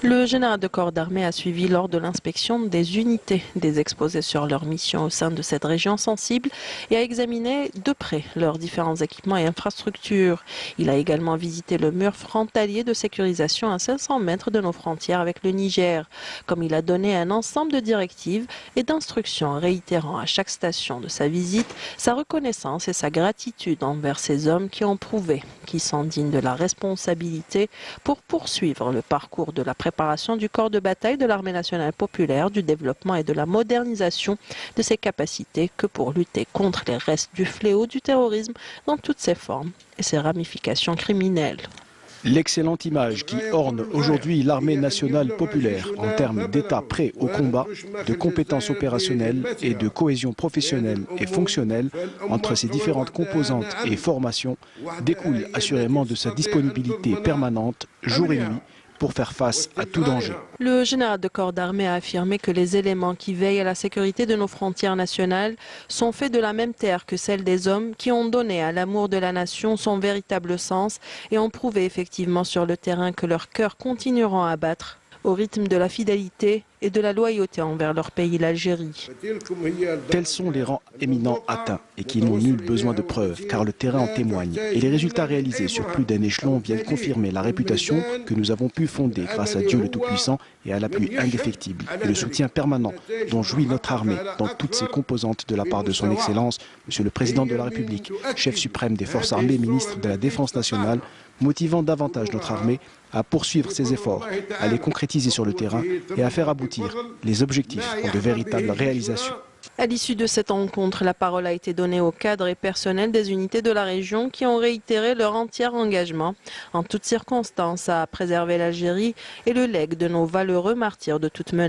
Le général de corps d'armée a suivi lors de l'inspection des unités des exposés sur leur mission au sein de cette région sensible et a examiné de près leurs différents équipements et infrastructures. Il a également visité le mur frontalier de sécurisation à 500 mètres de nos frontières avec le Niger, comme il a donné un ensemble de directives et d'instructions réitérant à chaque station de sa visite sa reconnaissance et sa gratitude envers ces hommes qui ont prouvé qu'ils sont dignes de la responsabilité pour poursuivre le parcours de la préparation du corps de bataille de l'Armée nationale populaire, du développement et de la modernisation de ses capacités que pour lutter contre les restes du fléau du terrorisme dans toutes ses formes et ses ramifications criminelles. L'excellente image qui orne aujourd'hui l'armée nationale populaire en termes d'état prêt au combat, de compétences opérationnelles et de cohésion professionnelle et fonctionnelle entre ses différentes composantes et formations découle assurément de sa disponibilité permanente, jour et nuit, pour faire face à tout danger. Le général de corps d'armée a affirmé que les éléments qui veillent à la sécurité de nos frontières nationales sont faits de la même terre que celle des hommes qui ont donné à l'amour de la nation son véritable sens et ont prouvé effectivement sur le terrain que leurs cœurs continueront à battre au rythme de la fidélité et de la loyauté envers leur pays, l'Algérie. Tels sont les rangs éminents atteints et qui n'ont nul besoin de preuves, car le terrain en témoigne. Et les résultats réalisés sur plus d'un échelon viennent confirmer la réputation que nous avons pu fonder grâce à Dieu le Tout-Puissant et à l'appui indéfectible et le soutien permanent dont jouit notre armée dans toutes ses composantes de la part de son Excellence, Monsieur le Président de la République, chef suprême des forces armées, ministre de la Défense nationale, motivant davantage notre armée à poursuivre ses efforts, à les concrétiser sur le terrain et à faire aboutir les objectifs en de véritables réalisations. À l'issue de cette rencontre, la parole a été donnée aux cadres et personnels des unités de la région qui ont réitéré leur entier engagement, en toutes circonstances, à préserver l'Algérie et le legs de nos valeureux martyrs de toute menace.